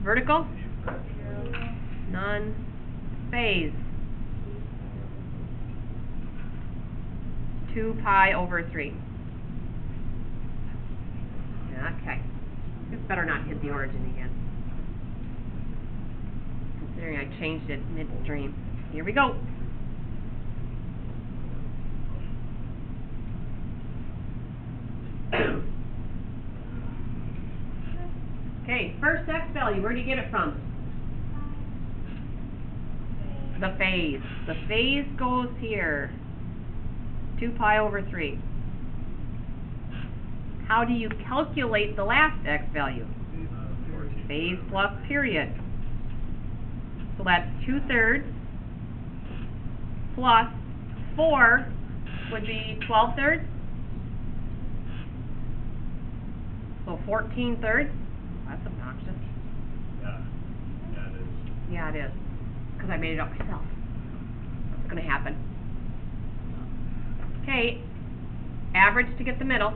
Vertical? None. Phase? 2 pi over 3. Okay. This better not hit the origin again, considering I changed it midstream. Here we go. Okay, first x value, where do you get it from? The phase. The phase goes here. 2 pi over 3. How do you calculate the last x value? Phase plus period. So that's 2/3 plus 4 would be 12/3. So 14/3. That's obnoxious. Yeah, it is. Yeah, it is. Because I made it up myself. That's going to happen. Okay, average to get the middle.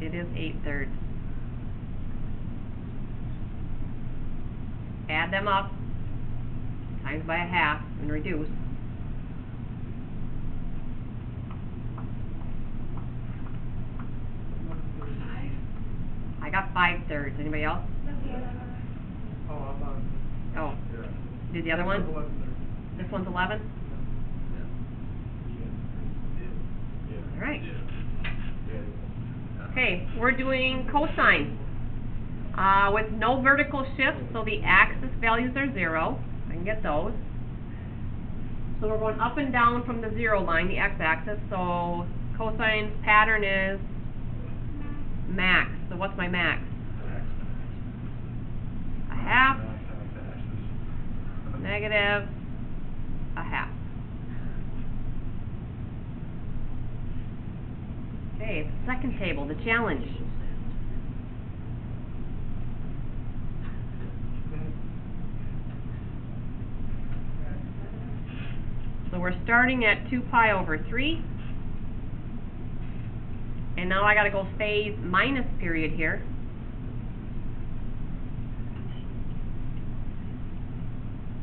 It is 8/3. Add them up, times by a half, and reduce. I got 5/3. Anybody else? Oh, did the other one? This one's 11? All right. Okay, we're doing cosine. With no vertical shift, so the axis values are 0. I can get those. So we're going up and down from the 0 line, the x-axis. So cosine's pattern is max. So what's my max? A half. Negative. A half. Okay, the second table, the challenge. So we're starting at 2 pi over 3. And now I got to go phase minus period here.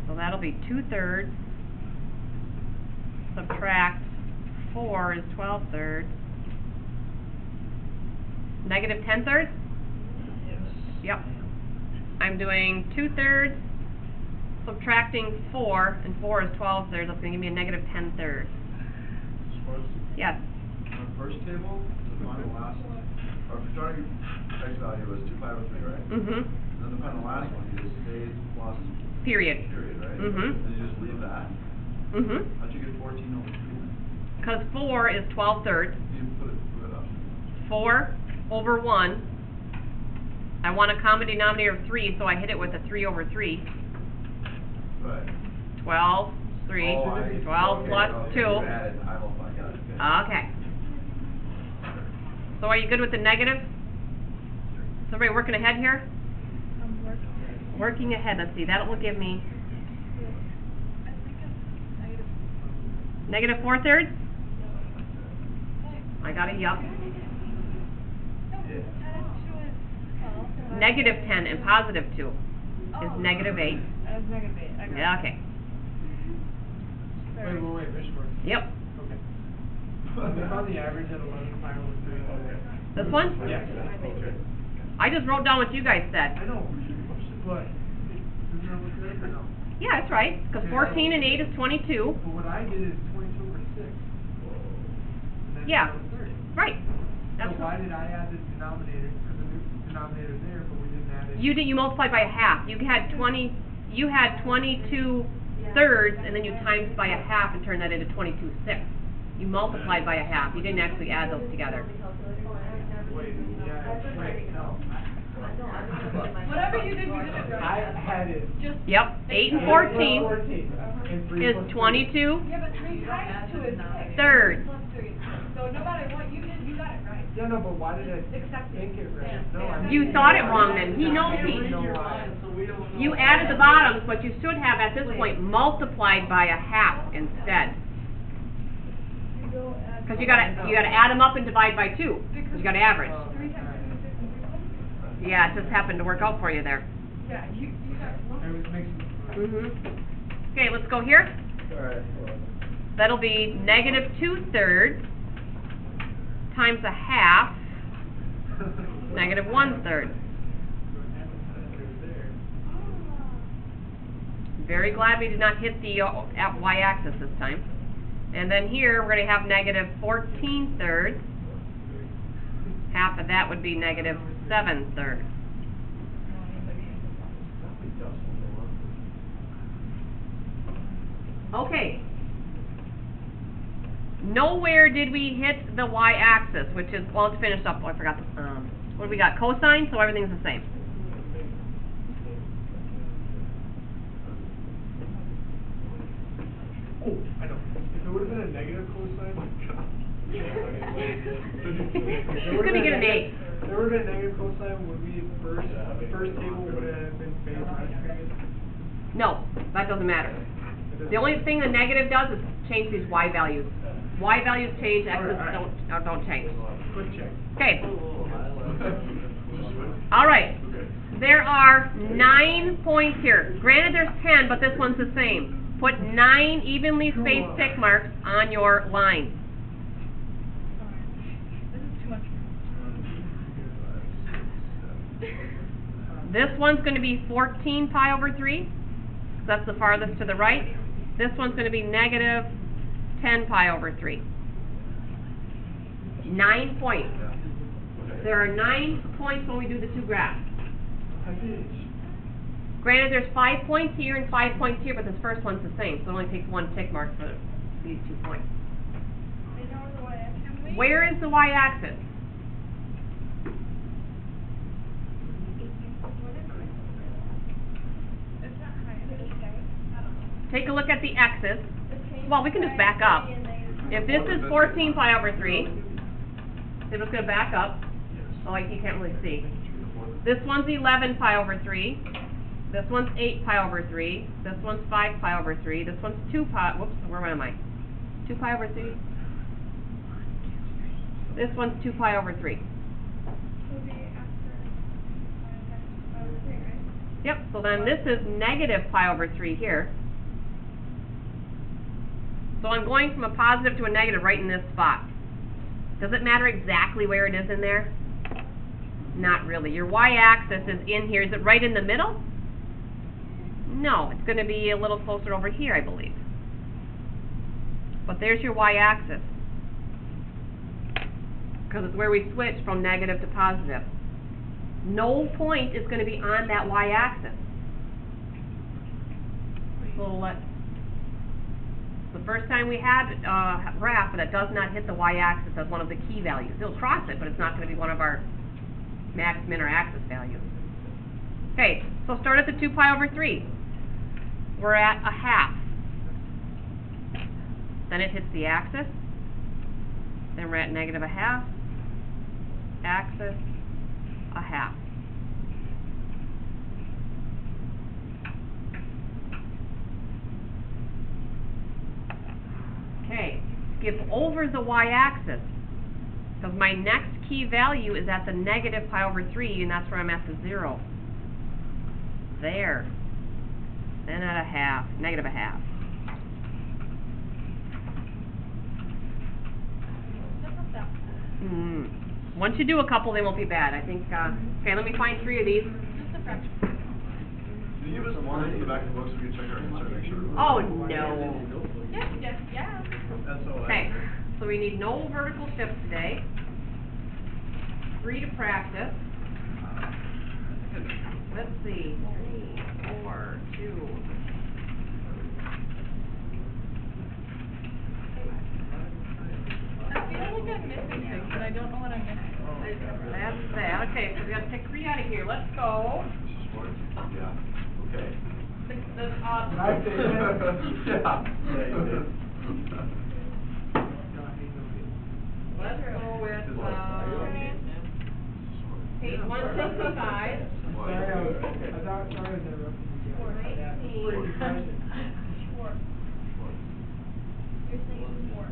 So that'll be 2/3. Subtract 4 is 12/3. Negative 10/3? Yep. I'm doing 2/3, subtracting 4, and 4 is 12/3. That's going to give me a negative 10/3. Yes. On the first table, to find the last, our starting x value was 2 pi over 3, right? Mm-hmm. Then to find the last one, you just phase plus Period. period, right? Mm-hmm. Then you just leave that. Mm-hmm. How'd you get 14 over 3 then? Because 4 is 12/3. You put it up. 4 over 1. I want a common denominator of 3, so I hit it with a 3 over 3. Right. 12, 3, Oh, I- 12 okay, plus okay, 2. you added, I will find out. Okay. So are you good with the negative? Is everybody working ahead here? I'm working. Working ahead, let's see, that will give me negative 4/3? I got a yup. Negative 10 and positive 2 is negative 8. That's negative 8. I got it. Yeah, okay. Wait, Fishburne. Yep. Okay. We found the average at 11 pi over 3. This one? Yeah. I just wrote down what you guys said. I know, but, is that what's right or no? Yeah, that's right, because 14 and 8 is 22. But what I did is 22 over 6. And that's Yeah. over 30. Right. So why did I add the denominator, or the new denominator there, but we didn't add it? You multiplied by a half. You had 22 thirds, and then you times by a half and turned that into 22/6. You multiplied by a half. You didn't actually add those together. Wait, yeah, wait, no. Whatever you did, we did it right. I had it. Just. Yep, 8 and 14 and 3 is plus 22 Yeah, but 3 times 2 is 6. thirds. Plus 3. So no matter what you did, you got it right. Yeah, no, but why did I Accept it. think it right? Yeah. No, I You didn't. thought it wrong then. He knows he. You know why. You added the bottoms, but you should have at this point multiplied by a half instead. Cause you gotta add them up and divide by 2, cause you gotta average. 3 times 2 is 6 and 3 Yeah, it just happened to work out for you there. Yeah, you got one. It makes Mhm. Okay, let's go here. Alright. That'll be negative 2/3 times a half, negative 1/3. Very glad we did not hit the y-axis this time. And then here, we're going to have negative 14/3. Half of that would be negative 7/3. Okay. Nowhere did we hit the y-axis, which is, well, let's finish up. Oh, I forgot the, what do we got? Cosine, so everything's the same. Oh, I know. If it would've been a negative cosine. It's gonna get an 8. If there would've been a negative cosine, would we first table would have been phased period? No, that doesn't matter. The only thing the negative does is change these y values. Y values change, x's don't change. Quick check. Okay. All right. There are 9 points here. Granted, there's 10, but this one's the same. Put 9 evenly spaced tick marks on your line. This is too much. This one's going to be 14 pi over 3. That's the farthest to the right. This one's going to be negative 10 pi over 3. 9 points. There are 9 points when we do the two graphs. Granted, there's 5 points here and 5 points here, but this first one's the same, so it only takes 1 tick mark for these 2 points. Where is the y-axis? It's not high enough. I don't know. Take a look at the x's. Well, we can just back up. If this is 14 pi over 3, then it's going to back up. Oh, like you can't really see. This one's 11 pi over 3. This one's 8 pi over 3. This one's 5 pi over 3. This one's 2 pi, whoops, where am I? 2 pi over 3. This one's 2 pi over 3. Yep, so then this is negative pi over 3 here. So I'm going from a positive to a negative right in this spot. Does it matter exactly where it is in there? Not really. Your y-axis is in here. Is it right in the middle? No, it's going to be a little closer over here, I believe. But there's your y-axis. Because it's where we switch from negative to positive. No point is going to be on that y-axis. So the first time we had a graph that does not hit the y-axis as one of the key values. It'll cross it, but it's not going to be one of our max, min, or axis values. Okay, so start at the 2 pi over 3. We're at a half. Then it hits the axis. Then we're at negative a half. Axis, a half. Okay, skip over the y-axis, because my next key value is at the negative pi over 3, and that's where I'm at the 0. There. Then at a half, negative a half. Once you do a couple, they won't be bad. I think, okay, let me find 3 of these. Just a fraction. Can you give us one in the back of the book so we can check our answer, make sure? Oh, no. Yeah. That's all. Okay, so we need no vertical shifts today. 3 to practice. Let's see, 3, 4, 2. I feel like I'm missing things, but I don't know what I'm missing. That's that. Okay, so we gotta take 3 out of here. Let's go. Yeah, okay. I say that? Yeah. Let's go with, page 165. Sorry, I was interrupting you. 4. You're saying it's 4.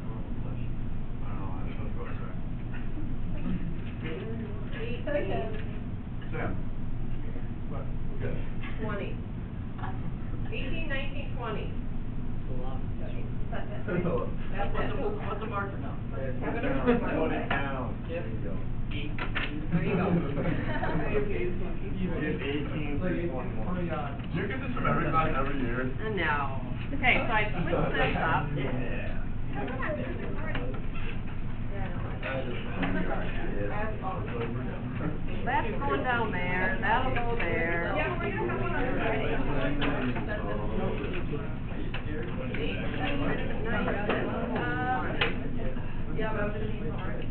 What's the marker now? Put it down. There you go. There you go. Give 18 Like, plus one more. oh, yeah. Do you get this from every class every year? No. Okay, so I switched this up. Yeah. That's going down there, that'll go there. Yeah, we're gonna have one on Friday. Yeah, but I'm gonna need more.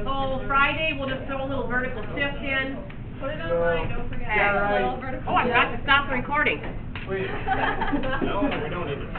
So Friday, we'll just throw a little vertical shift in. Put it online, don't forget. Yeah, right. Little vertical Oh, I forgot shift. to stop the recording. Wait. No, we don't need it.